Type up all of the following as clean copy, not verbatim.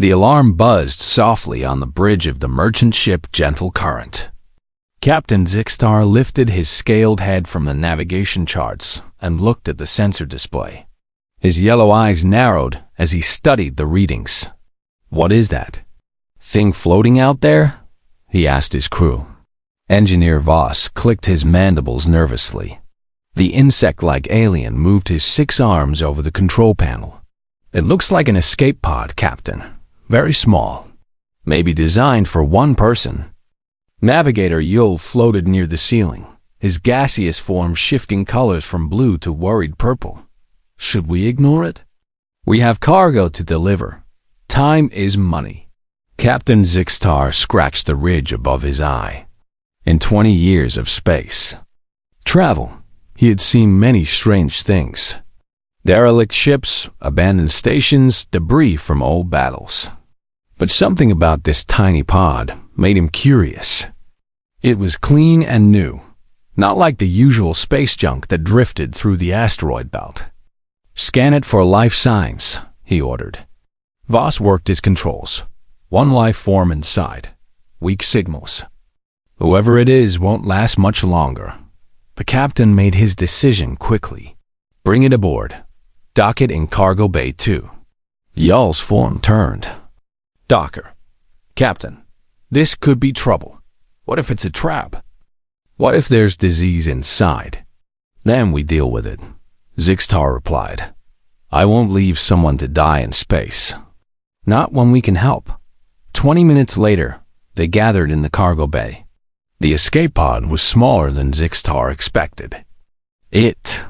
The alarm buzzed softly on the bridge of the merchant ship Gentle Current. Captain Zixtar lifted his scaled head from the navigation charts and looked at the sensor display. His yellow eyes narrowed as he studied the readings. "What is that thing floating out there?" he asked his crew. Engineer Voss clicked his mandibles nervously. The insect-like alien moved his 6 arms over the control panel. "It looks like an escape pod, Captain. Very small. Maybe designed for one person." Navigator Yule floated near the ceiling, his gaseous form shifting colors from blue to worried purple. "Should we ignore it? We have cargo to deliver. Time is money." Captain Zixtar scratched the ridge above his eye. In 20 years of space travel, he had seen many strange things. Derelict ships, abandoned stations, debris from old battles. But something about this tiny pod made him curious. It was clean and new, not like the usual space junk that drifted through the asteroid belt. "Scan it for life signs," he ordered. Voss worked his controls. One life form inside. Weak signals. Whoever it is won't last much longer. The captain made his decision quickly. "Bring it aboard. Dock it in Cargo Bay 2. Yul's form turned. "Docker. Captain, this could be trouble. What if it's a trap? What if there's disease inside? Then we deal with it," Zixtar replied. "I won't leave someone to die in space. Not when we can help." 20 minutes later, they gathered in the cargo bay. The escape pod was smaller than Zixtar expected. It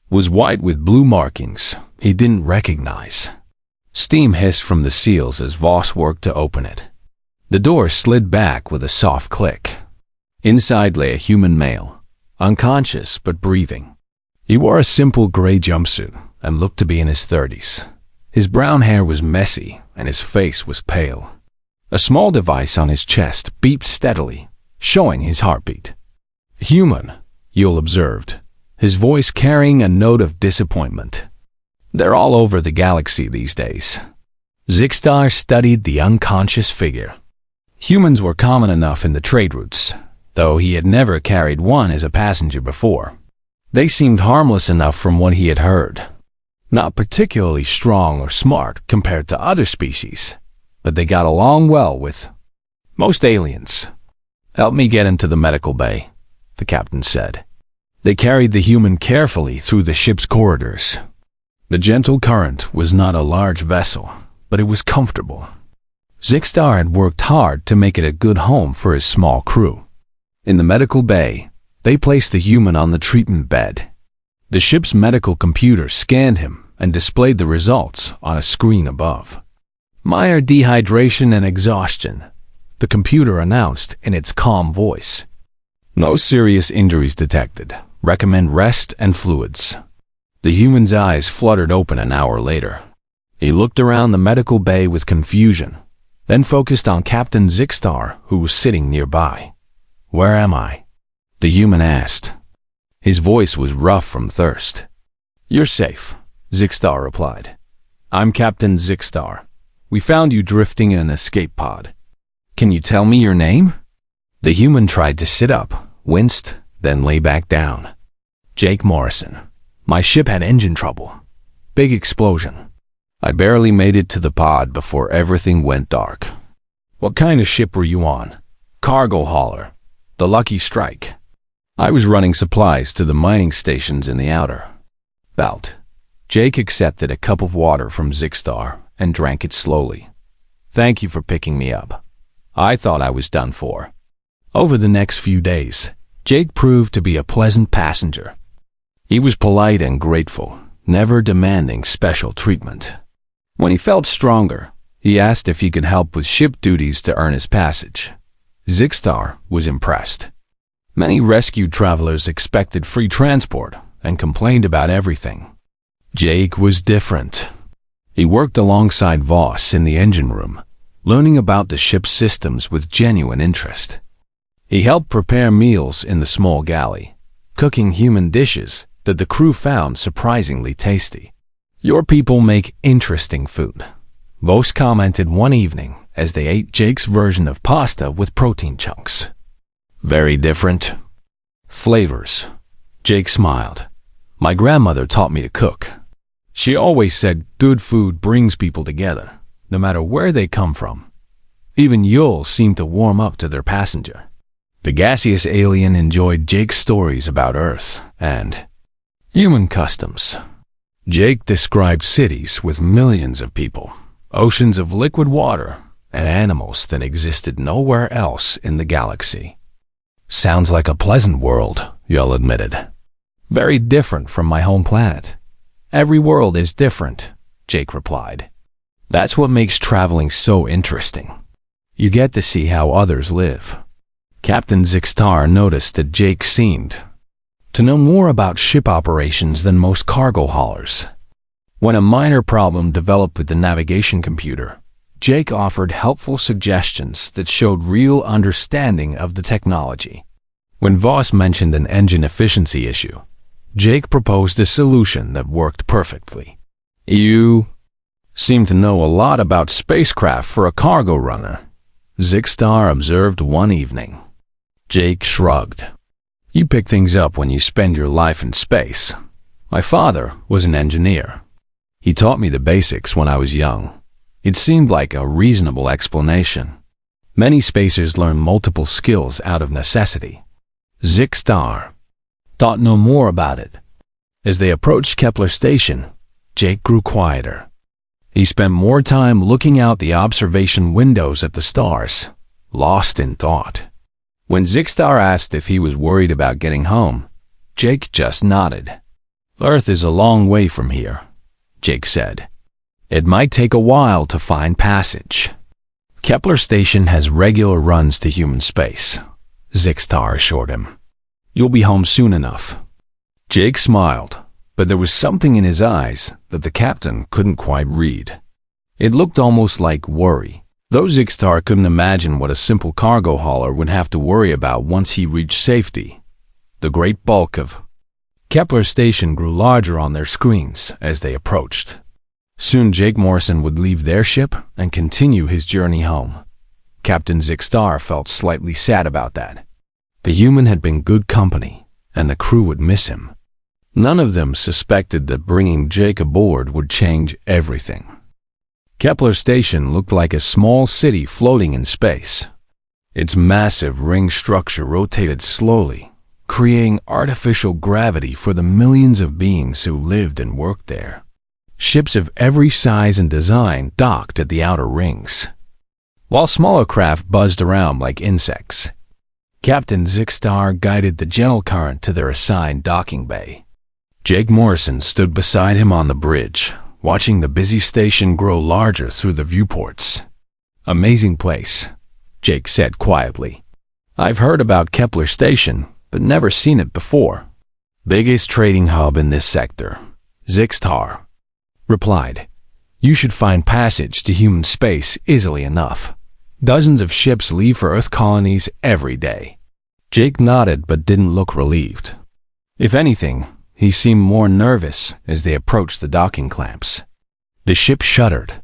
was white with blue markings he didn't recognize. Steam hissed from the seals as Voss worked to open it. The door slid back with a soft click. Inside lay a human male, unconscious but breathing. He wore a simple gray jumpsuit and looked to be in his 30s. His brown hair was messy and his face was pale. A small device on his chest beeped steadily, showing his heartbeat. "Human," Yule observed, his voice carrying a note of disappointment. "They're all over the galaxy these days." Zixtar studied the unconscious figure. Humans were common enough in the trade routes, though he had never carried one as a passenger before. They seemed harmless enough from what he had heard. Not particularly strong or smart compared to other species, but they got along well with most aliens. "Help me get into the medical bay," the captain said. They carried the human carefully through the ship's corridors. The Gentle Current was not a large vessel, but it was comfortable. Zixtar had worked hard to make it a good home for his small crew. In the medical bay, they placed the human on the treatment bed. The ship's medical computer scanned him and displayed the results on a screen above. "Minor dehydration and exhaustion," the computer announced in its calm voice. "No serious injuries detected. Recommend rest and fluids." The human's eyes fluttered open an hour later. He looked around the medical bay with confusion, then focused on Captain Zixtar, who was sitting nearby. "Where am I?" the human asked. His voice was rough from thirst. "You're safe," Zixtar replied. "I'm Captain Zixtar. We found you drifting in an escape pod. Can you tell me your name?" The human tried to sit up, winced, then lay back down. "Jake Morrison. My ship had engine trouble. Big explosion. I barely made it to the pod before everything went dark." "What kind of ship were you on?" "Cargo hauler. The Lucky Strike. I was running supplies to the mining stations in the outer belt." Jake accepted a cup of water from Zixtar and drank it slowly. "Thank you for picking me up. I thought I was done for." Over the next few days, Jake proved to be a pleasant passenger. He was polite and grateful, never demanding special treatment. When he felt stronger, he asked if he could help with ship duties to earn his passage. Zixtar was impressed. Many rescued travelers expected free transport and complained about everything. Jake was different. He worked alongside Voss in the engine room, learning about the ship's systems with genuine interest. He helped prepare meals in the small galley, cooking human dishes that the crew found surprisingly tasty. "Your people make interesting food," Vos commented one evening as they ate Jake's version of pasta with protein chunks. Very different flavors. Jake smiled. My grandmother taught me to cook. She always said good food brings people together, no matter where they come from. Even Yule seemed to warm up to their passenger. The gaseous alien enjoyed Jake's stories about Earth and human customs. Jake described cities with millions of people, oceans of liquid water, and animals that existed nowhere else in the galaxy. Sounds like a pleasant world, Yule admitted. Very different from my home planet. Every world is different, Jake replied. That's what makes traveling so interesting. You get to see how others live. Captain Zixtar noticed that Jake seemed to know more about ship operations than most cargo haulers. When a minor problem developed with the navigation computer, Jake offered helpful suggestions that showed real understanding of the technology. When Voss mentioned an engine efficiency issue, Jake proposed a solution that worked perfectly. You seem to know a lot about spacecraft for a cargo runner, Zixtar observed one evening. Jake shrugged. You pick things up when you spend your life in space. My father was an engineer. He taught me the basics when I was young. It seemed like a reasonable explanation. Many spacers learn multiple skills out of necessity. Zixtar thought no more about it. As they approached Kepler Station, Jake grew quieter. He spent more time looking out the observation windows at the stars, lost in thought. When Zixtar asked if he was worried about getting home, Jake just nodded. Earth is a long way from here, Jake said. It might take a while to find passage. Kepler Station has regular runs to human space, Zixtar assured him. You'll be home soon enough. Jake smiled, but there was something in his eyes that the captain couldn't quite read. It looked almost like worry, though Zixtar couldn't imagine what a simple cargo hauler would have to worry about once he reached safety. The great bulk of Kepler Station grew larger on their screens as they approached. Soon Jake Morrison would leave their ship and continue his journey home. Captain Zixtar felt slightly sad about that. The human had been good company, and the crew would miss him. None of them suspected that bringing Jake aboard would change everything. Kepler Station looked like a small city floating in space. Its massive ring structure rotated slowly, creating artificial gravity for the millions of beings who lived and worked there. Ships of every size and design docked at the outer rings, while smaller craft buzzed around like insects. Captain Zixtar guided the gentle current to their assigned docking bay. Jake Morrison stood beside him on the bridge, watching the busy station grow larger through the viewports. Amazing place, Jake said quietly. I've heard about Kepler Station, but never seen it before. Biggest trading hub in this sector, Zixtar replied. You should find passage to human space easily enough. Dozens of ships leave for Earth colonies every day. Jake nodded but didn't look relieved. If anything, he seemed more nervous as they approached the docking clamps. The ship shuddered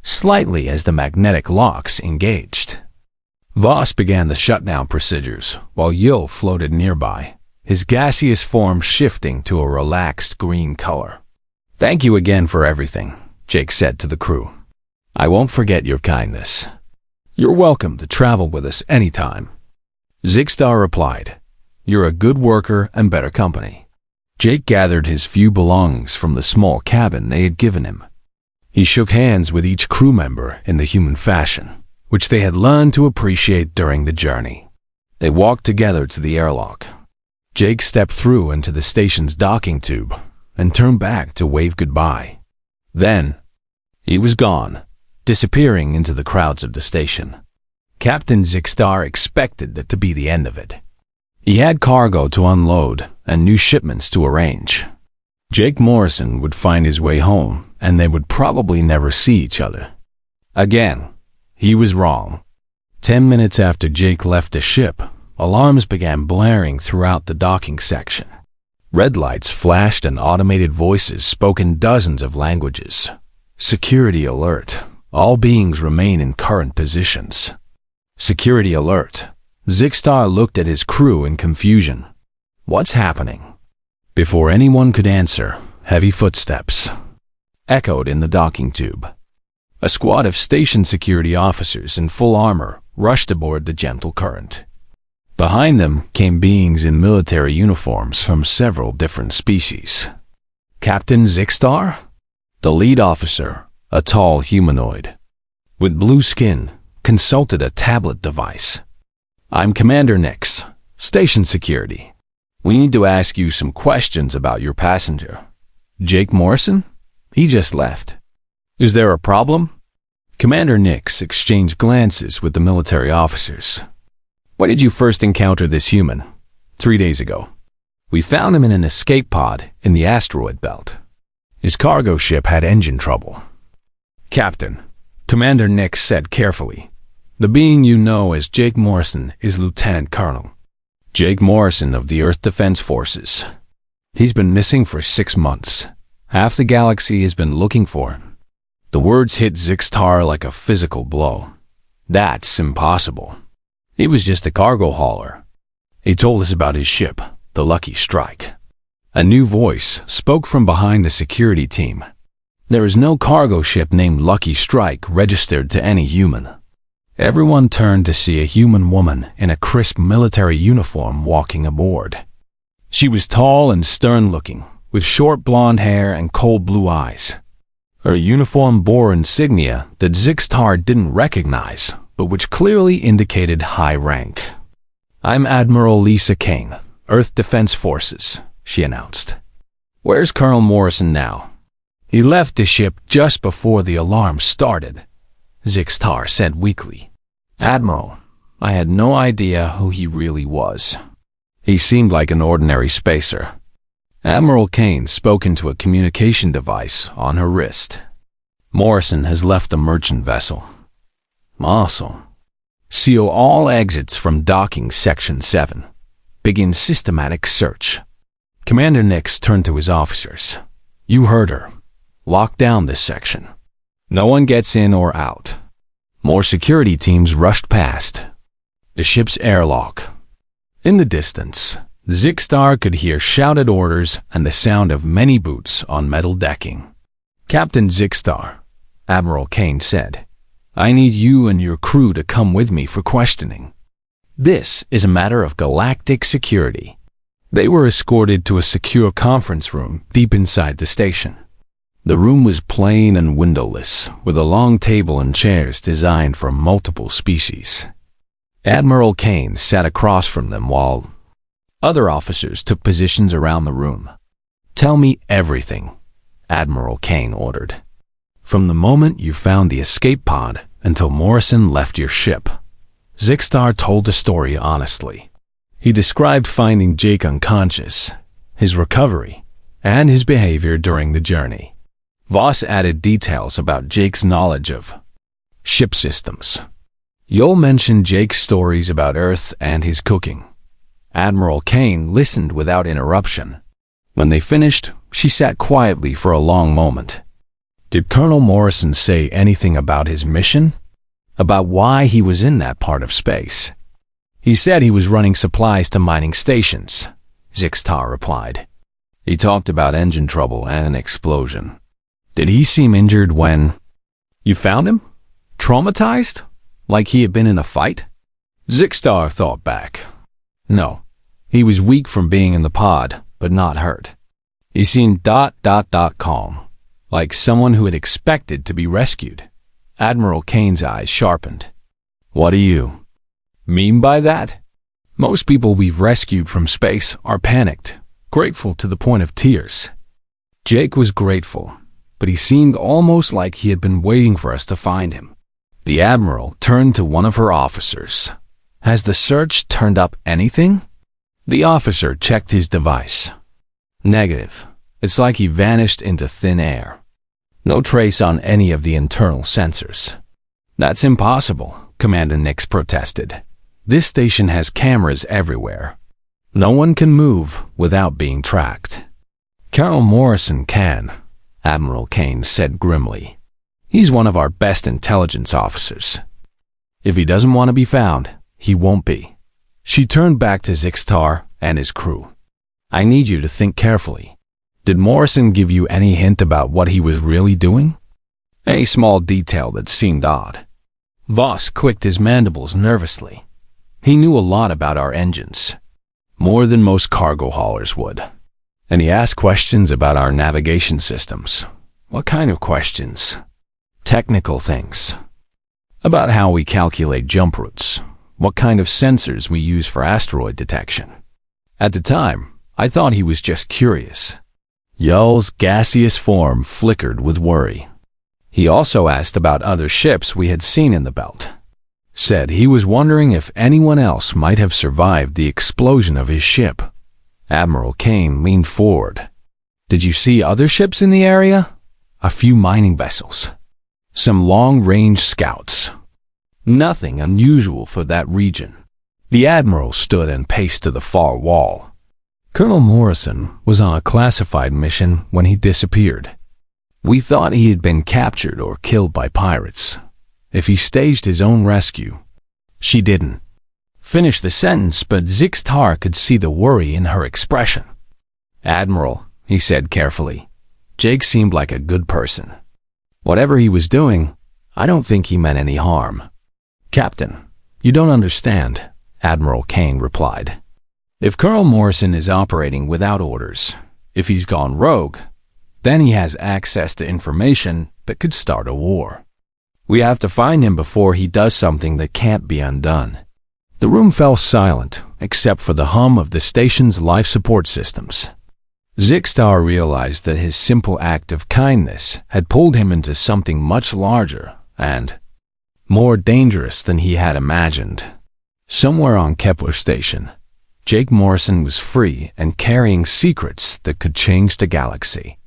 slightly as the magnetic locks engaged. Voss began the shutdown procedures while Yule floated nearby, his gaseous form shifting to a relaxed green color. Thank you again for everything, Jake said to the crew. I won't forget your kindness. You're welcome to travel with us anytime. Zixtar replied, You're a good worker and better company. Jake gathered his few belongings from the small cabin they had given him. He shook hands with each crew member in the human fashion, which they had learned to appreciate during the journey. They walked together to the airlock. Jake stepped through into the station's docking tube and turned back to wave goodbye. Then, he was gone, disappearing into the crowds of the station. Captain Zixtar expected that to be the end of it. He had cargo to unload and new shipments to arrange. Jake Morrison would find his way home, and they would probably never see each other. Again, he was wrong. 10 minutes after Jake left the ship, alarms began blaring throughout the docking section. Red lights flashed and automated voices spoke in dozens of languages. Security alert. All beings remain in current positions. Security alert. Zixtar looked at his crew in confusion. What's happening? Before anyone could answer, heavy footsteps echoed in the docking tube. A squad of station security officers in full armor rushed aboard the Gentle Current. Behind them came beings in military uniforms from several different species. Captain Zixtar? The lead officer, a tall humanoid with blue skin, consulted a tablet device. I'm Commander Nix, Station Security. We need to ask you some questions about your passenger. Jake Morrison? He just left. Is there a problem? Commander Nix exchanged glances with the military officers. When did you first encounter this human? 3 days ago. We found him in an escape pod in the asteroid belt. His cargo ship had engine trouble. Captain, Commander Nix said carefully, the being you know as Jake Morrison is Lieutenant Colonel Jake Morrison of the Earth Defense Forces. He's been missing for 6 months. Half the galaxy has been looking for him. The words hit Zixtar like a physical blow. That's impossible. He was just a cargo hauler. He told us about his ship, the Lucky Strike. A new voice spoke from behind the security team. There is no cargo ship named Lucky Strike registered to any human. Everyone turned to see a human woman in a crisp military uniform walking aboard. She was tall and stern-looking, with short blonde hair and cold blue eyes. Her uniform bore insignia that Zixtar didn't recognize, but which clearly indicated high rank. I'm Admiral Lisa Kane, Earth Defense Forces, she announced. Where's Colonel Morrison now? He left the ship just before the alarm started, Zixtar said weakly. Admiral, I had no idea who he really was. He seemed like an ordinary spacer. Admiral Kane spoke into a communication device on her wrist. Morrison has left the merchant vessel. Awesome. Seal all exits from docking section 7. Begin systematic search. Commander Nix turned to his officers. You heard her. Lock down this section. No one gets in or out. More security teams rushed past. The ship's airlock. In the distance, Zixtar could hear shouted orders and the sound of many boots on metal decking. Captain Zixtar, Admiral Kane said, I need you and your crew to come with me for questioning. This is a matter of galactic security. They were escorted to a secure conference room deep inside the station. The room was plain and windowless, with a long table and chairs designed for multiple species. Admiral Kane sat across from them while other officers took positions around the room. Tell me everything, Admiral Kane ordered. From the moment you found the escape pod until Morrison left your ship. Zixtar told the story honestly. He described finding Jake unconscious, his recovery, and his behavior during the journey. Voss added details about Jake's knowledge of ship systems. Yol mentioned Jake's stories about Earth and his cooking. Admiral Kane listened without interruption. When they finished, she sat quietly for a long moment. Did Colonel Morrison say anything about his mission? About why he was in that part of space? He said he was running supplies to mining stations, Zixtar replied. He talked about engine trouble and an explosion. Did he seem injured when you found him? Traumatized? Like he had been in a fight? Zixtar thought back. No, he was weak from being in the pod, but not hurt. He seemed calm, like someone who had expected to be rescued. Admiral Kane's eyes sharpened. What do you mean by that? Most people we've rescued from space are panicked, grateful to the point of tears. Jake was grateful, but he seemed almost like he had been waiting for us to find him. The Admiral turned to one of her officers. Has the search turned up anything? The officer checked his device. Negative. It's like he vanished into thin air. No trace on any of the internal sensors. That's impossible, Commander Nix protested. This station has cameras everywhere. No one can move without being tracked. Colonel Morrison can, Admiral Kane said grimly. He's one of our best intelligence officers. If he doesn't want to be found, he won't be." She turned back to Zixtar and his crew. "I need you to think carefully. Did Morrison give you any hint about what he was really doing? Any small detail that seemed odd?" Voss clicked his mandibles nervously. He knew a lot about our engines, more than most cargo haulers would. And he asked questions about our navigation systems. What kind of questions? Technical things. About how we calculate jump routes, what kind of sensors we use for asteroid detection. At the time, I thought he was just curious. Yull's gaseous form flickered with worry. He also asked about other ships we had seen in the belt. Said he was wondering if anyone else might have survived the explosion of his ship. Admiral Kane leaned forward. "Did you see other ships in the area?" "A few mining vessels. Some long-range scouts. Nothing unusual for that region." The Admiral stood and paced to the far wall. "Colonel Morrison was on a classified mission when he disappeared. We thought he had been captured or killed by pirates. If he staged his own rescue." She didn't finish the sentence, but Zixtar could see the worry in her expression. "Admiral," he said carefully, "Jake seemed like a good person. Whatever he was doing, I don't think he meant any harm." "Captain, you don't understand," Admiral Kane replied. "If Colonel Morrison is operating without orders, if he's gone rogue, then he has access to information that could start a war. We have to find him before he does something that can't be undone." The room fell silent, except for the hum of the station's life support systems. Zixtar realized that his simple act of kindness had pulled him into something much larger and more dangerous than he had imagined. Somewhere on Kepler Station, Jake Morrison was free and carrying secrets that could change the galaxy.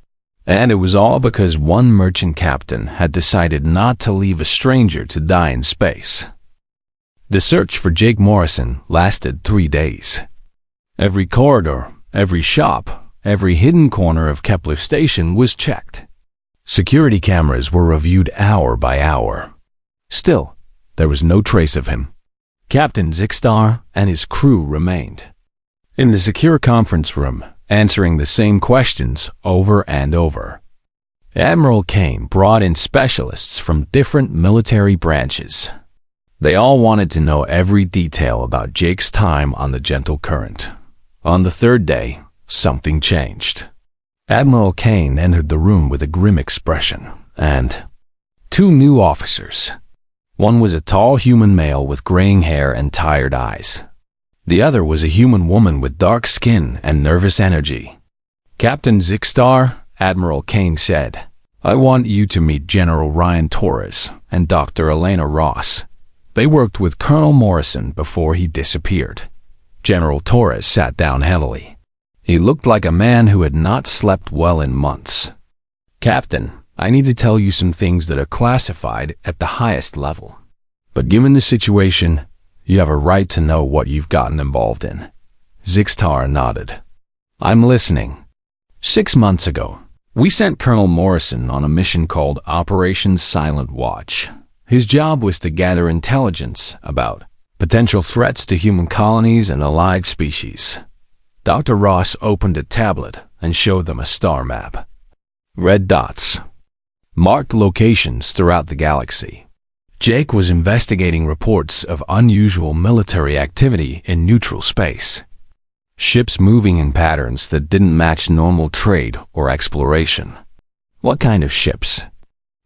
And it was all because one merchant captain had decided not to leave a stranger to die in space. The search for Jake Morrison lasted 3 days. Every corridor, every shop, every hidden corner of Kepler Station was checked. Security cameras were reviewed hour by hour. Still, there was no trace of him. Captain Zixtar and his crew remained in the secure conference room, answering the same questions over and over. Admiral Kane brought in specialists from different military branches. They all wanted to know every detail about Jake's time on the Gentle Current. On the 3rd day, something changed. Admiral Kane entered the room with a grim expression, and 2 new officers. One was a tall human male with graying hair and tired eyes. The other was a human woman with dark skin and nervous energy. "Captain Zixtar," Admiral Kane said, "I want you to meet General Ryan Torres and Dr. Elena Ross. They worked with Colonel Morrison before he disappeared." General Torres sat down heavily. He looked like a man who had not slept well in months. "Captain, I need to tell you some things that are classified at the highest level. But given the situation, you have a right to know what you've gotten involved in." Zixtar nodded. "I'm listening." 6 months ago, we sent Colonel Morrison on a mission called Operation Silent Watch. His job was to gather intelligence about potential threats to human colonies and allied species. Dr. Ross opened a tablet and showed them a star map. Red dots marked locations throughout the galaxy. Jake was investigating reports of unusual military activity in neutral space. Ships moving in patterns that didn't match normal trade or exploration. "What kind of ships?"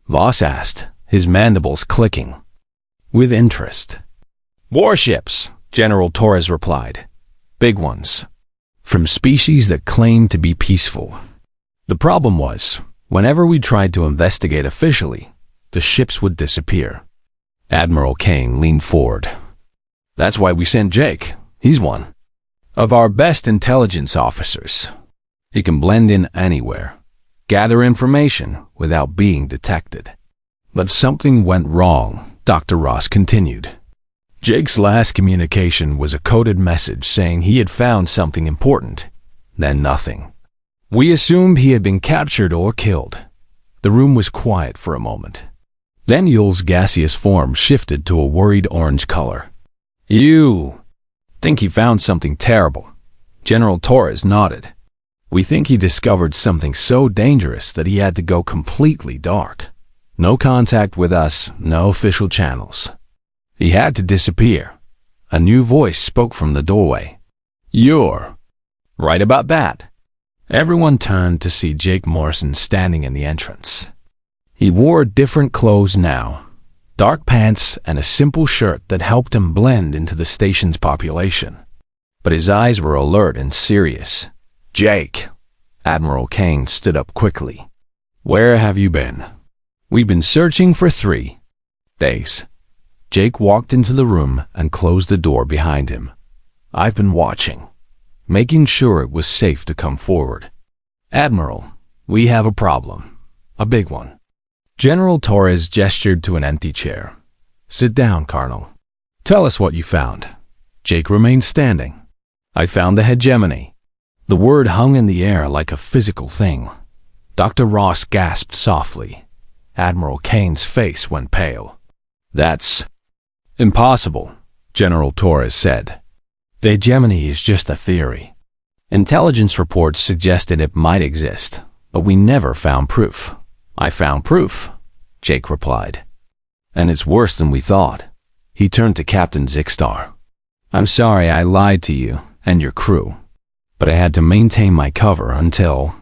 Voss asked, his mandibles clicking with interest. "Warships," General Torres replied. "Big ones. From species that claimed to be peaceful." The problem was, whenever we tried to investigate officially, the ships would disappear. Admiral Kane leaned forward. "That's why we sent Jake. He's one of our best intelligence officers. He can blend in anywhere, gather information without being detected." But something went wrong, Dr. Ross continued. Jake's last communication was a coded message saying he had found something important, then nothing. We assumed he had been captured or killed. The room was quiet for a moment. Then Yule's gaseous form shifted to a worried orange color. You think he found something terrible? General Torres nodded. We think he discovered something so dangerous that he had to go completely dark. No contact with us, no official channels. He had to disappear. A new voice spoke from the doorway. You're right about that. Everyone turned to see Jake Morrison standing in the entrance. He wore different clothes now, dark pants and a simple shirt that helped him blend into the station's population. But his eyes were alert and serious. Jake, Admiral Kane stood up quickly. Where have you been? We've been searching for 3 days. Jake walked into the room and closed the door behind him. I've been watching, making sure it was safe to come forward. Admiral, we have a problem. A big one. General Torres gestured to an empty chair. Sit down, Colonel. Tell us what you found. Jake remained standing. I found the hegemony. The word hung in the air like a physical thing. Dr. Ross gasped softly. Admiral Kane's face went pale. That's impossible, General Torres said. The hegemony is just a theory. Intelligence reports suggested it might exist, but we never found proof. I found proof, Jake replied. And it's worse than we thought. He turned to Captain Zixstar. I'm sorry I lied to you and your crew, but I had to maintain my cover until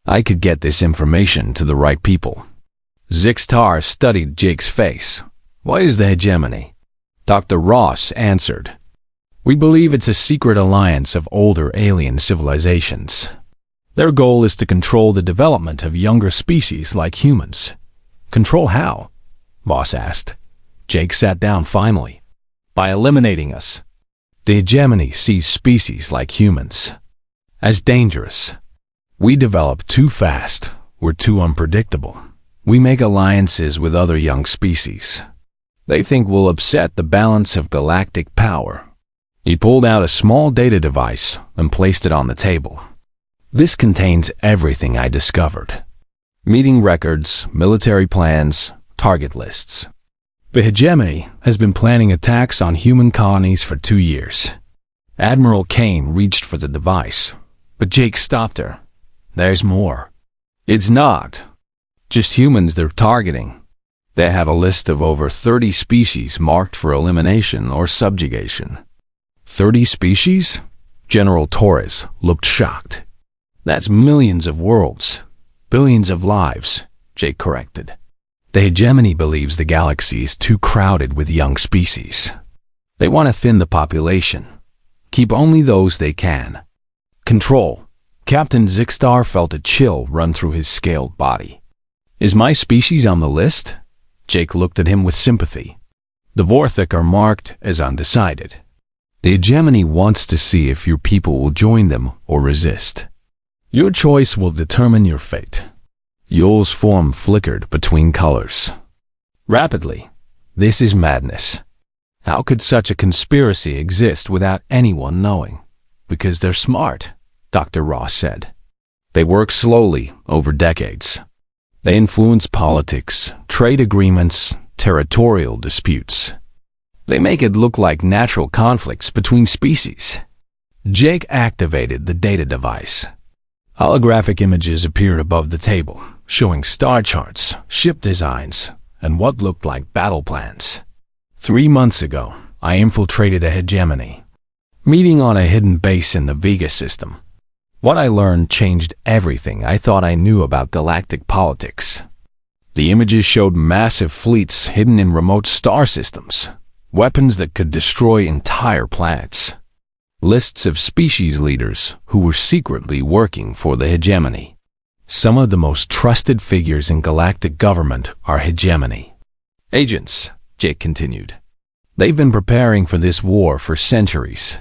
I could get this information to the right people. Zixstar studied Jake's face. What is the hegemony? Dr. Ross answered. We believe it's a secret alliance of older alien civilizations. Their goal is to control the development of younger species like humans. Control how? Voss asked. Jake sat down finally. By eliminating us. The hegemony sees species like humans as dangerous. We develop too fast. We're too unpredictable. We make alliances with other young species. They think we'll upset the balance of galactic power. He pulled out a small data device and placed it on the table. This contains everything I discovered. Meeting records, military plans, target lists. The hegemony has been planning attacks on human colonies for 2 years. Admiral Kane reached for the device, but Jake stopped her. There's more. It's not just humans they're targeting. They have a list of over 30 species marked for elimination or subjugation. 30 species? General Torres looked shocked. That's millions of worlds, billions of lives, Jake corrected. The hegemony believes the galaxy is too crowded with young species. They want to thin the population, keep only those they can. Control. Captain Zixstar felt a chill run through his scaled body. Is my species on the list? Jake looked at him with sympathy. The Vorthik are marked as undecided. The hegemony wants to see if your people will join them or resist. Your choice will determine your fate. Yule's form flickered between colors. Rapidly. This is madness. How could such a conspiracy exist without anyone knowing? Because they're smart, Dr. Ross said. They work slowly over decades. They influence politics, trade agreements, territorial disputes. They make it look like natural conflicts between species. Jake activated the data device. Holographic images appeared above the table, showing star charts, ship designs, and what looked like battle plans. 3 months ago, I infiltrated a hegemony, meeting on a hidden base in the Vega system. What I learned changed everything I thought I knew about galactic politics. The images showed massive fleets hidden in remote star systems, weapons that could destroy entire planets. Lists of species leaders who were secretly working for the hegemony. Some of the most trusted figures in galactic government are hegemony agents, Jake continued. They've been preparing for this war for centuries.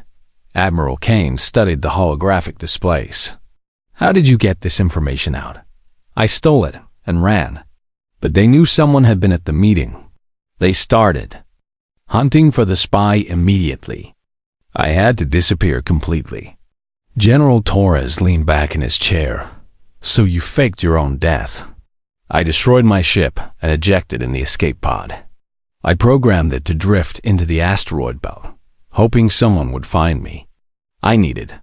Admiral Kane studied the holographic displays. How did you get this information out? I stole it and ran. But they knew someone had been at the meeting. They started hunting for the spy immediately. I had to disappear completely. General Torres leaned back in his chair. So you faked your own death. I destroyed my ship and ejected in the escape pod. I programmed it to drift into the asteroid belt, hoping someone would find me. I needed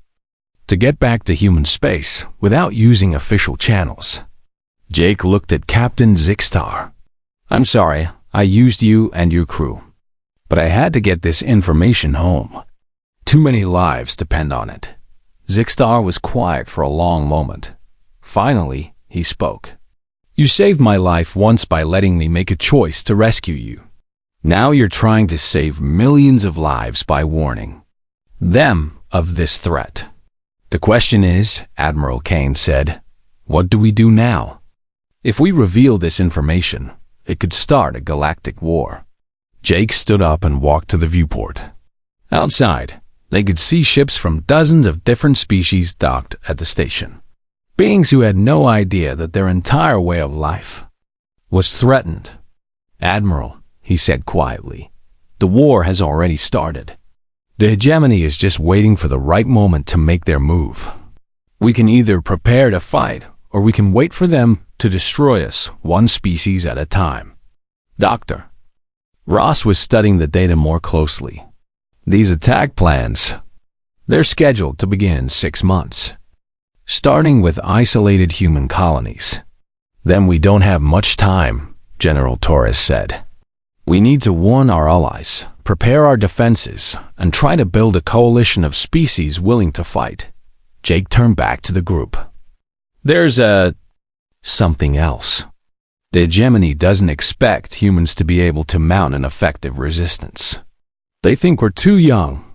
to get back to human space without using official channels. Jake looked at Captain Zixstar. I'm sorry, I used you and your crew, but I had to get this information home. Too many lives depend on it. Zixstar was quiet for a long moment. Finally, he spoke. You saved my life once by letting me make a choice to rescue you. Now you're trying to save millions of lives by warning them of this threat. The question is, Admiral Kane said, what do we do now? If we reveal this information, it could start a galactic war. Jake stood up and walked to the viewport. Outside, they could see ships from dozens of different species docked at the station. Beings who had no idea that their entire way of life was threatened. Admiral, he said quietly, the war has already started. The hegemony is just waiting for the right moment to make their move. We can either prepare to fight, or we can wait for them to destroy us one species at a time. Doctor. Ross was studying the data more closely. These attack plans, they're scheduled to begin in 6 months, starting with isolated human colonies. Then we don't have much time, General Torres said. We need to warn our allies, prepare our defenses, and try to build a coalition of species willing to fight. Jake turned back to the group. There's something else. The hegemony doesn't expect humans to be able to mount an effective resistance. They think we're too young,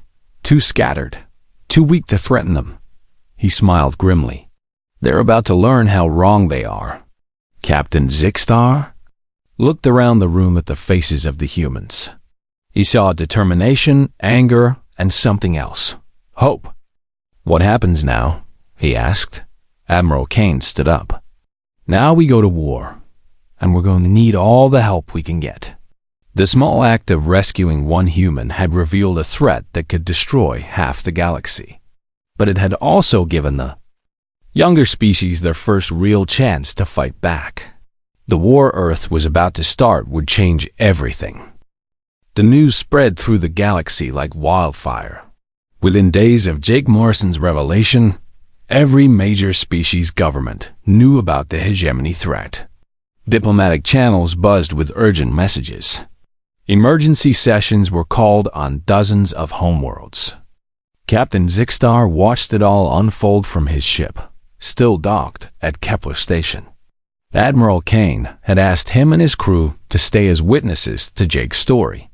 too scattered, too weak to threaten them. He smiled grimly. They're about to learn how wrong they are. Captain Zixstar looked around the room at the faces of the humans. He saw determination, anger, and something else. Hope. What happens now? He asked. Admiral Kane stood up. Now we go to war, and we're going to need all the help we can get. The small act of rescuing one human had revealed a threat that could destroy half the galaxy. But it had also given the younger species their first real chance to fight back. The war Earth was about to start would change everything. The news spread through the galaxy like wildfire. Within days of Jake Morrison's revelation, every major species government knew about the hegemony threat. Diplomatic channels buzzed with urgent messages. Emergency sessions were called on dozens of homeworlds. Captain Zixstar watched it all unfold from his ship, still docked at Kepler Station. Admiral Kane had asked him and his crew to stay as witnesses to Jake's story.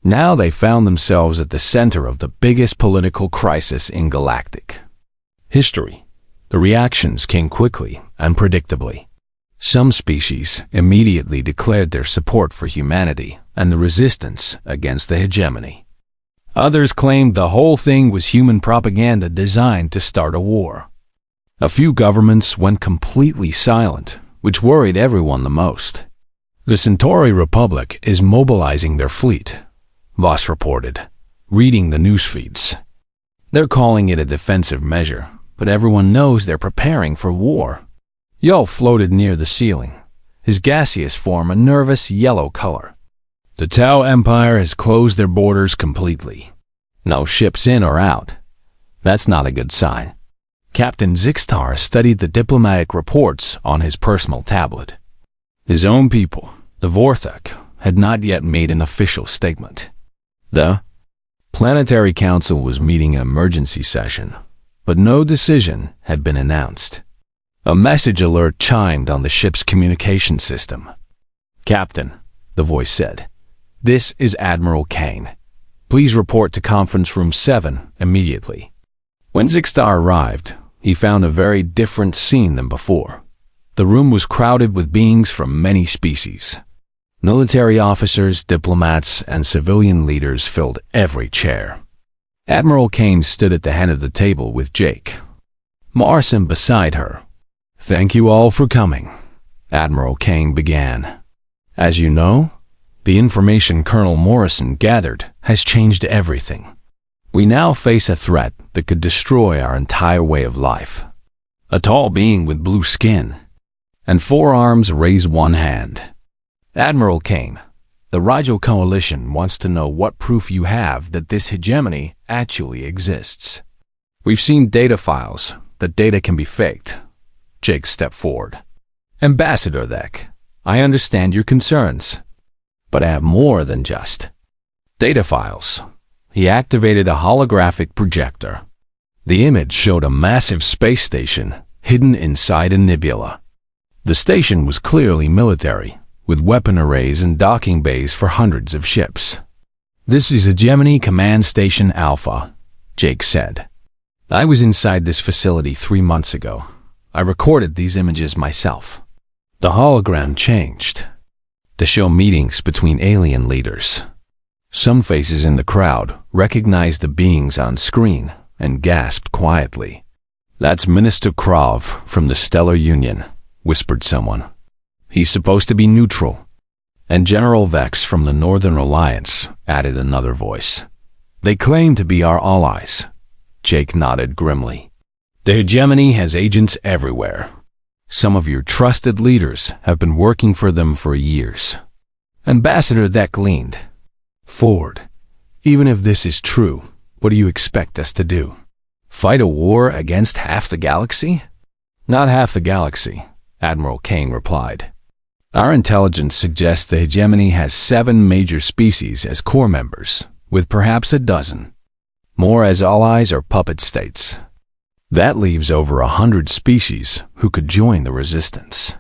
Now they found themselves at the center of the biggest political crisis in galactic history. The reactions came quickly and predictably. Some species immediately declared their support for humanity and the resistance against the hegemony. Others claimed the whole thing was human propaganda designed to start a war. A few governments went completely silent, which worried everyone the most. The Centauri Republic is mobilizing their fleet, Voss reported, reading the news feeds. They're calling it a defensive measure, but everyone knows they're preparing for war. Yo floated near the ceiling, his gaseous form a nervous yellow color. The Tau Empire has closed their borders completely. No ships in or out. That's not a good sign. Captain Zixstar studied the diplomatic reports on his personal tablet. His own people, the Vorthak, had not yet made an official statement. The Planetary Council was meeting an emergency session, but no decision had been announced. A message alert chimed on the ship's communication system. Captain, the voice said, this is Admiral Kane. Please report to Conference Room 7 immediately. When Zixstar arrived, he found a very different scene than before. The room was crowded with beings from many species. Military officers, diplomats, and civilian leaders filled every chair. Admiral Kane stood at the head of the table with Jake Morrison beside her. Thank you all for coming, Admiral Kane began. As you know, the information Colonel Morrison gathered has changed everything. We now face a threat that could destroy our entire way of life. A tall being with blue skin. and 4 arms raised one hand. Admiral Kane, the Rigel Coalition wants to know what proof you have that this hegemony actually exists. We've seen data files. That data can be faked. Jake stepped forward. Ambassador Thek, I understand your concerns, but I have more than just data files. He activated a holographic projector. The image showed a massive space station hidden inside a nebula. The station was clearly military, with weapon arrays and docking bays for hundreds of ships. This is Hegemony Command Station Alpha, Jake said. I was inside this facility 3 months ago. I recorded these images myself. The hologram changed to show meetings between alien leaders. Some faces in the crowd recognized the beings on screen and gasped quietly. That's Minister Krov from the Stellar Union, whispered someone. He's supposed to be neutral. And General Vex from the Northern Alliance, added another voice. They claim to be our allies. Jake nodded grimly. The hegemony has agents everywhere. Some of your trusted leaders have been working for them for years. Ambassador Thek leaned forward. Even if this is true, what do you expect us to do? Fight a war against half the galaxy? Not half the galaxy, Admiral Kane replied. Our intelligence suggests the hegemony has 7 major species as core members, with perhaps a dozen more as allies or puppet states. That leaves over 100 species who could join the resistance.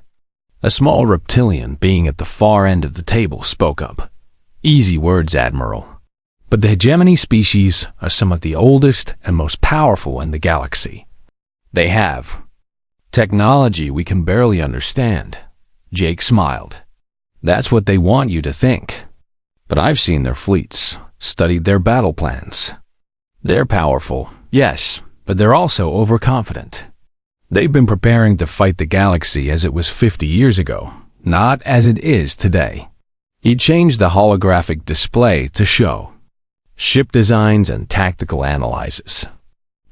A small reptilian being at the far end of the table spoke up. Easy words, Admiral. But the hegemony species are some of the oldest and most powerful in the galaxy. They have technology we can barely understand. Jake smiled. That's what they want you to think. But I've seen their fleets, studied their battle plans. They're powerful, yes, but they're also overconfident. They've been preparing to fight the galaxy as it was 50 years ago, not as it is today. He changed the holographic display to show ship designs and tactical analyses.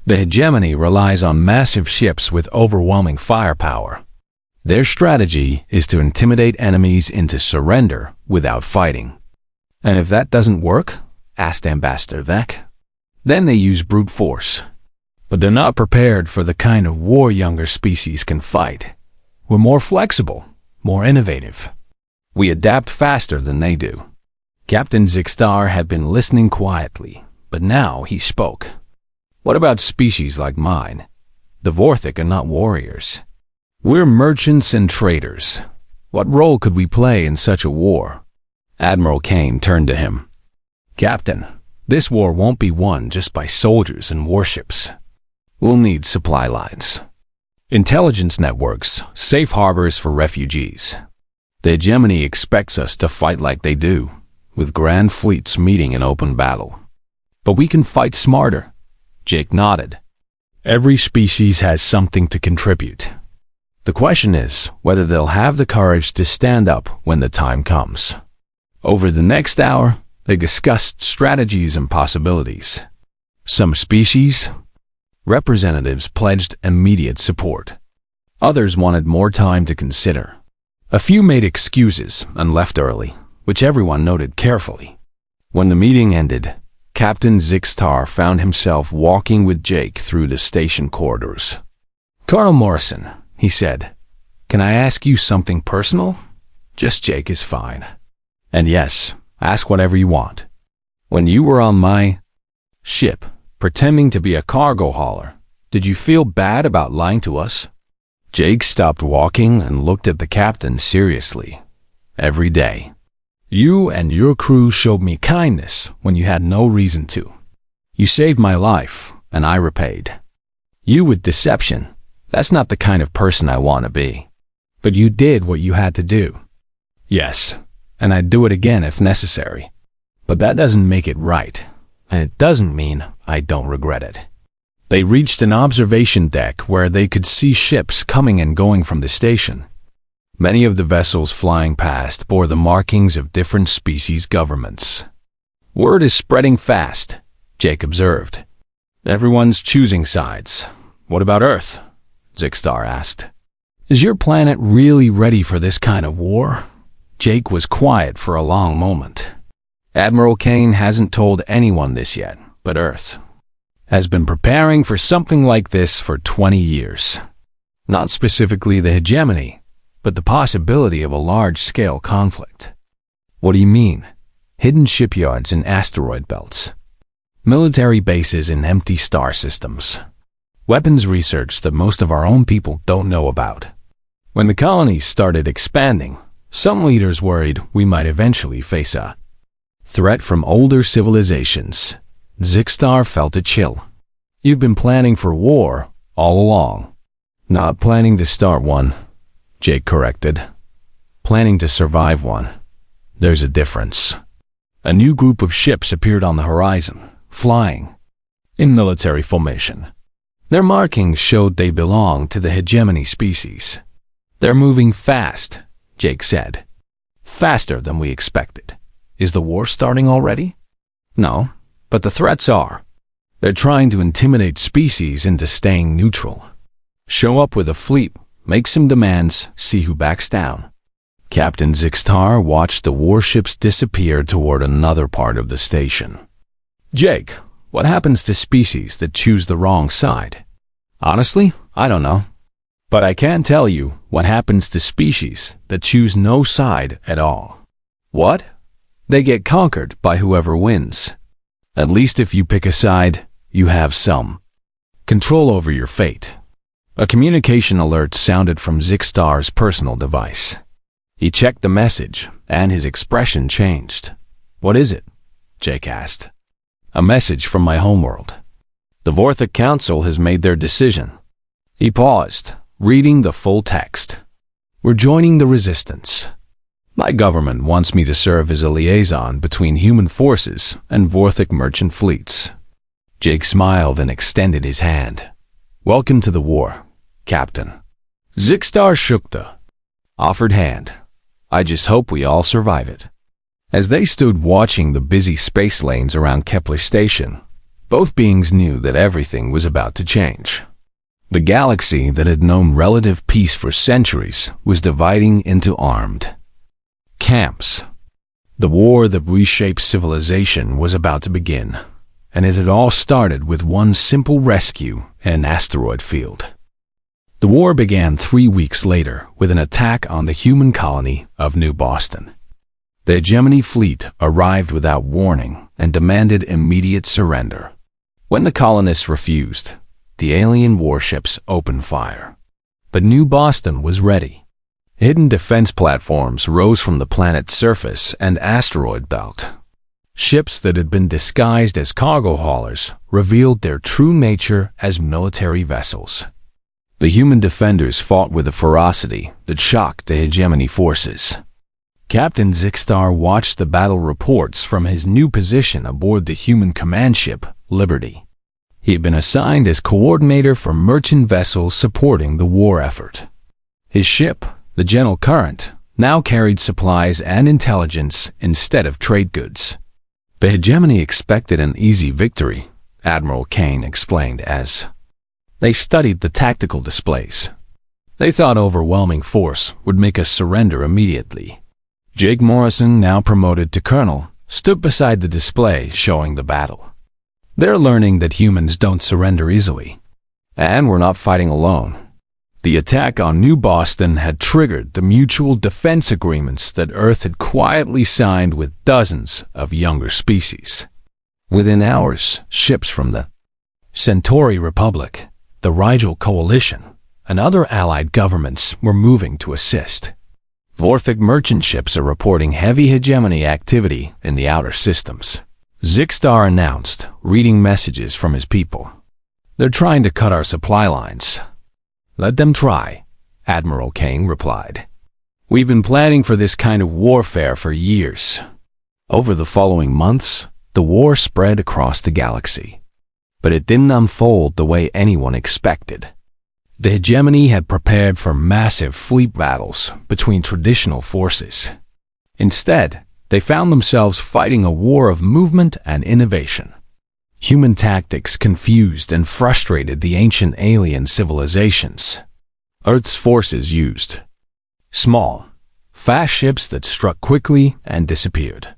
The hegemony relies on massive ships with overwhelming firepower. Their strategy is to intimidate enemies into surrender without fighting. And if that doesn't work, asked Ambassador Thek, then they use brute force. But they're not prepared for the kind of war younger species can fight. We're more flexible, more innovative. We adapt faster than they do. Captain Zixtar had been listening quietly, but now he spoke. What about species like mine? The Vorthic are not warriors. We're merchants and traders. What role could we play in such a war? Admiral Kane turned to him. Captain, this war won't be won just by soldiers and warships. We'll need supply lines, intelligence networks, safe harbors for refugees. The hegemony expects us to fight like they do, with grand fleets meeting in open battle. But we can fight smarter. Jake nodded. Every species has something to contribute. The question is whether they'll have the courage to stand up when the time comes. Over the next hour, they discussed strategies and possibilities. Some species representatives pledged immediate support. Others wanted more time to consider. A few made excuses and left early, which everyone noted carefully. When the meeting ended, Captain Zixtar found himself walking with Jake through the station corridors. Carl Morrison, he said, can I ask you something personal? Just Jake is fine. And yes, ask whatever you want. When you were on my ship, pretending to be a cargo hauler, did you feel bad about lying to us? Jake stopped walking and looked at the captain seriously. Every day. You and your crew showed me kindness when you had no reason to. You saved my life, and I repaid. You with deception, that's not the kind of person I want to be. But you did what you had to do. Yes, and I'd do it again if necessary. But that doesn't make it right, and it doesn't mean I don't regret it. They reached an observation deck where they could see ships coming and going from the station. Many of the vessels flying past bore the markings of different species governments. Word is spreading fast, Jake observed. Everyone's choosing sides. What about Earth? Zixtar asked. Is your planet really ready for this kind of war? Jake was quiet for a long moment. Admiral Kane hasn't told anyone this yet, but Earth has been preparing for something like this for 20 years. Not specifically the hegemony, but the possibility of a large-scale conflict. What do you mean? Hidden shipyards in asteroid belts. Military bases in empty star systems. Weapons research that most of our own people don't know about. When the colonies started expanding, some leaders worried we might eventually face a threat from older civilizations. Zixstar felt a chill. You've been planning for war all along. Not planning to start one, Jake corrected. Planning to survive one. There's a difference. A new group of ships appeared on the horizon, flying in military formation. Their markings showed they belonged to the hegemony species. They're moving fast, Jake said. Faster than we expected. Is the war starting already? No, but the threats are. They're trying to intimidate species into staying neutral. Show up with a fleet, make some demands, see who backs down. Captain Zixstar watched the warships disappear toward another part of the station. Jake, what happens to species that choose the wrong side? Honestly, I don't know. But I can tell you what happens to species that choose no side at all. What? They get conquered by whoever wins. At least if you pick a side, you have some control over your fate. A communication alert sounded from Zixstar's personal device. He checked the message, and his expression changed. What is it? Jake asked. A message from my homeworld. The Vorthic Council has made their decision. He paused, reading the full text. We're joining the resistance. My government wants me to serve as a liaison between human forces and Vorthic merchant fleets. Jake smiled and extended his hand. Welcome to the war, Captain. Zixstar shook the offered hand. I just hope we all survive it. As they stood watching the busy space lanes around Kepler Station, both beings knew that everything was about to change. The galaxy that had known relative peace for centuries was dividing into armed camps. The war that reshaped civilization was about to begin, and it had all started with one simple rescue in an asteroid field. The war began 3 weeks later with an attack on the human colony of New Boston. The hegemony fleet arrived without warning and demanded immediate surrender. When the colonists refused, the alien warships opened fire. But New Boston was ready. Hidden defense platforms rose from the planet's surface and asteroid belt. Ships that had been disguised as cargo haulers revealed their true nature as military vessels. The human defenders fought with a ferocity that shocked the hegemony forces. Captain Zixstar watched the battle reports from his new position aboard the human command ship, Liberty. He had been assigned as coordinator for merchant vessels supporting the war effort. His ship, the Gentle Current, now carried supplies and intelligence instead of trade goods. The hegemony expected an easy victory, Admiral Kane explained as they studied the tactical displays. They thought overwhelming force would make us surrender immediately. Jake Morrison, now promoted to colonel, stood beside the display showing the battle. They're learning that humans don't surrender easily. And we're not fighting alone. The attack on New Boston had triggered the mutual defense agreements that Earth had quietly signed with dozens of younger species. Within hours, ships from the Centauri Republic, the Rigel Coalition, and other allied governments were moving to assist. Vorthic merchant ships are reporting heavy hegemony activity in the outer systems. Zixstar announced, reading messages from his people. They're trying to cut our supply lines. Let them try, Admiral Kane replied. We've been planning for this kind of warfare for years. Over the following months, the war spread across the galaxy. But it didn't unfold the way anyone expected. The hegemony had prepared for massive fleet battles between traditional forces. Instead, they found themselves fighting a war of movement and innovation. Human tactics confused and frustrated the ancient alien civilizations. Earth's forces used small, fast ships that struck quickly and disappeared.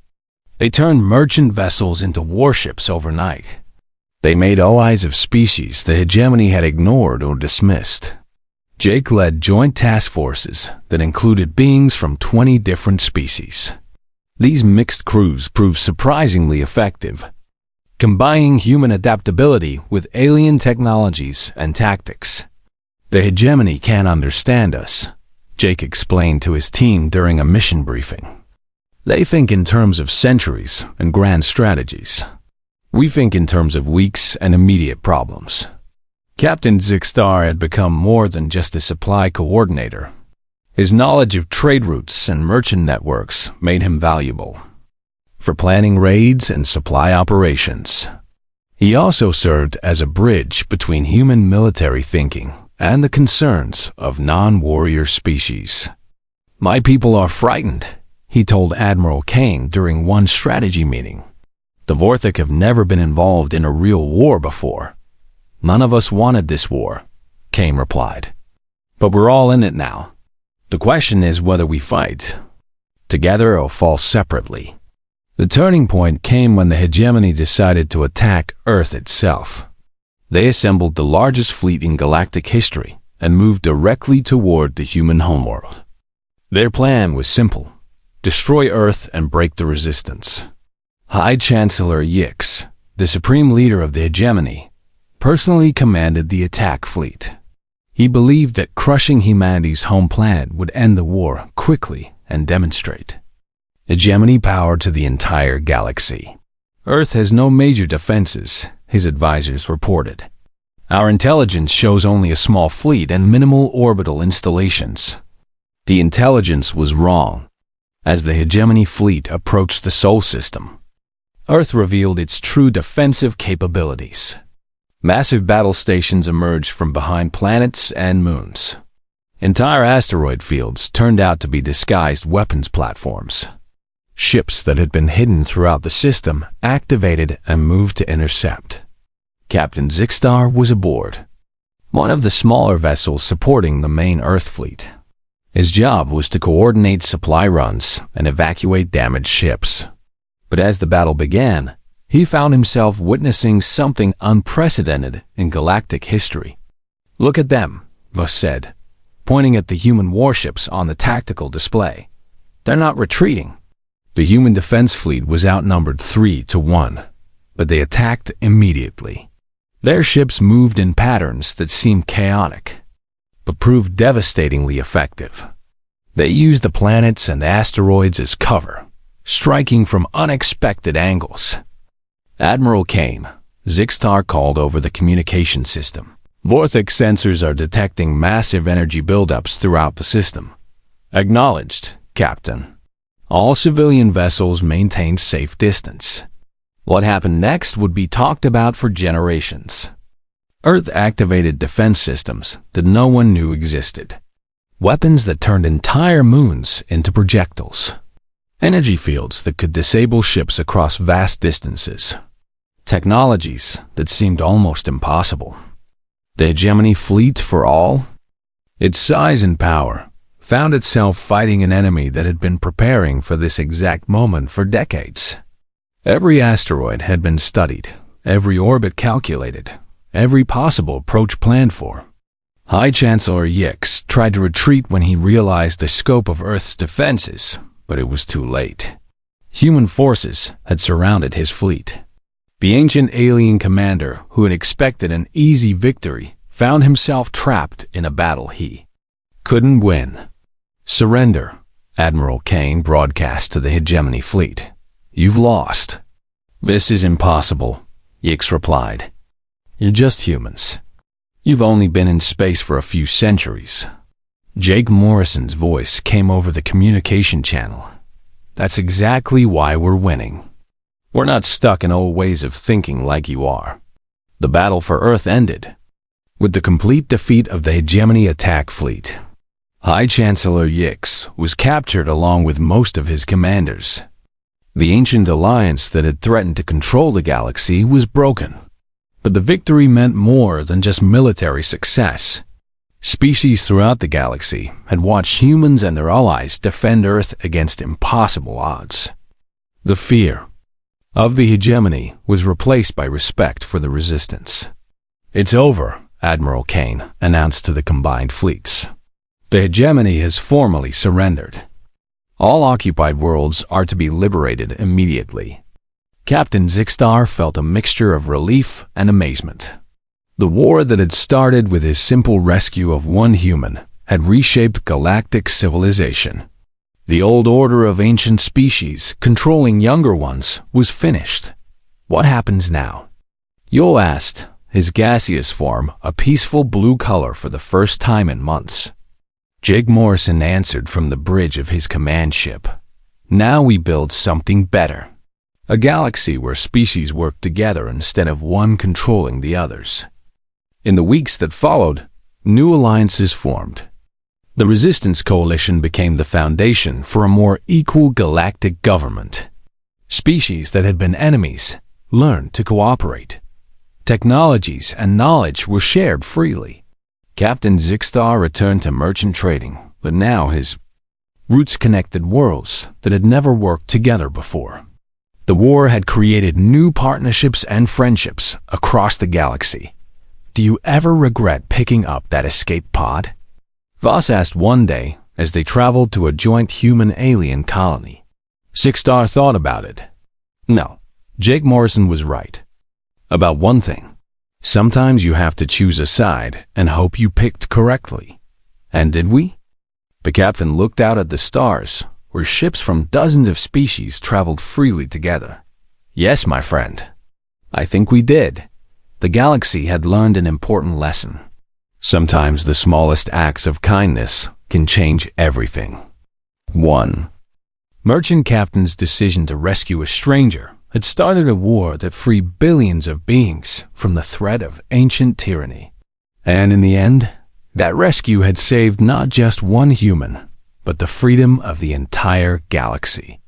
They turned merchant vessels into warships overnight. They made allies of species the hegemony had ignored or dismissed. Jake led joint task forces that included beings from 20 different species. These mixed crews proved surprisingly effective, combining human adaptability with alien technologies and tactics. The hegemony can't understand us, Jake explained to his team during a mission briefing. They think in terms of centuries and grand strategies. We think in terms of weeks and immediate problems. Captain Zixstar had become more than just a supply coordinator. His knowledge of trade routes and merchant networks made him valuable for planning raids and supply operations. He also served as a bridge between human military thinking and the concerns of non-warrior species. "My people are frightened," he told Admiral Kane during one strategy meeting. "The Vorthok have never been involved in a real war before. None of us wanted this war," Kane replied. "But we're all in it now. The question is whether we fight together or fall separately." The turning point came when the hegemony decided to attack Earth itself. They assembled the largest fleet in galactic history and moved directly toward the human homeworld. Their plan was simple: destroy Earth and break the resistance. High Chancellor Yix, the supreme leader of the hegemony, personally commanded the attack fleet. He believed that crushing humanity's home planet would end the war quickly and demonstrate hegemony power to the entire galaxy. "Earth has no major defenses," his advisors reported. "Our intelligence shows only a small fleet and minimal orbital installations." The intelligence was wrong. As the hegemony fleet approached the Sol system, Earth revealed its true defensive capabilities. Massive battle stations emerged from behind planets and moons. Entire asteroid fields turned out to be disguised weapons platforms. Ships that had been hidden throughout the system activated and moved to intercept. Captain Zixstar was aboard, one of the smaller vessels supporting the main Earth fleet. His job was to coordinate supply runs and evacuate damaged ships. But as the battle began, he found himself witnessing something unprecedented in galactic history. "Look at them," Voss said, pointing at the human warships on the tactical display. "They're not retreating." The human defense fleet was outnumbered 3-1, but they attacked immediately. Their ships moved in patterns that seemed chaotic, but proved devastatingly effective. They used the planets and asteroids as cover, striking from unexpected angles. Admiral Kane, Zixstar called over the communication system. "Vorthok sensors are detecting massive energy buildups throughout the system." "Acknowledged, Captain." All civilian vessels maintained safe distance. What happened next would be talked about for generations. Earth activated defense systems that no one knew existed. Weapons that turned entire moons into projectiles. Energy fields that could disable ships across vast distances. Technologies that seemed almost impossible. The hegemony fleet for all? Its size and power found itself fighting an enemy that had been preparing for this exact moment for decades. Every asteroid had been studied, every orbit calculated, every possible approach planned for. High Chancellor Yix tried to retreat when he realized the scope of Earth's defenses, but it was too late. Human forces had surrounded his fleet. The ancient alien commander, who had expected an easy victory, found himself trapped in a battle he couldn't win. "Surrender," Admiral Kane broadcast to the hegemony fleet. "You've lost." "This is impossible," Yix replied. "You're just humans. You've only been in space for a few centuries." Jake Morrison's voice came over the communication channel. "That's exactly why we're winning. We're not stuck in old ways of thinking like you are." The battle for Earth ended with the complete defeat of the hegemony attack fleet. High Chancellor Yix was captured along with most of his commanders. The ancient alliance that had threatened to control the galaxy was broken. But the victory meant more than just military success. Species throughout the galaxy had watched humans and their allies defend Earth against impossible odds. The fear of the hegemony was replaced by respect for the resistance. "It's over," Admiral Kane announced to the combined fleets. "The hegemony has formally surrendered. All occupied worlds are to be liberated immediately." Captain Zixstar felt a mixture of relief and amazement. The war that had started with his simple rescue of one human had reshaped galactic civilization. The old order of ancient species controlling younger ones was finished. What happens now? Yul asked, his gaseous form a peaceful blue color for the first time in months. Jake Morrison answered from the bridge of his command ship. "Now we build something better. A galaxy where species work together instead of one controlling the others." In the weeks that followed, new alliances formed. The Resistance Coalition became the foundation for a more equal galactic government. Species that had been enemies learned to cooperate. Technologies and knowledge were shared freely. Captain Zixstar returned to merchant trading, but now his roots connected worlds that had never worked together before. The war had created new partnerships and friendships across the galaxy. "Do you ever regret picking up that escape pod?" Voss asked one day as they traveled to a joint human-alien colony. Zixstar thought about it. No, Jake Morrison was right. About one thing. Sometimes you have to choose a side and hope you picked correctly. And did we? The captain looked out at the stars, where ships from dozens of species traveled freely together. "Yes, my friend. I think we did." The galaxy had learned an important lesson. Sometimes the smallest acts of kindness can change everything. 1. Merchant Captain's decision to rescue a stranger had started a war that freed billions of beings from the threat of ancient tyranny. And in the end, that rescue had saved not just one human, but the freedom of the entire galaxy.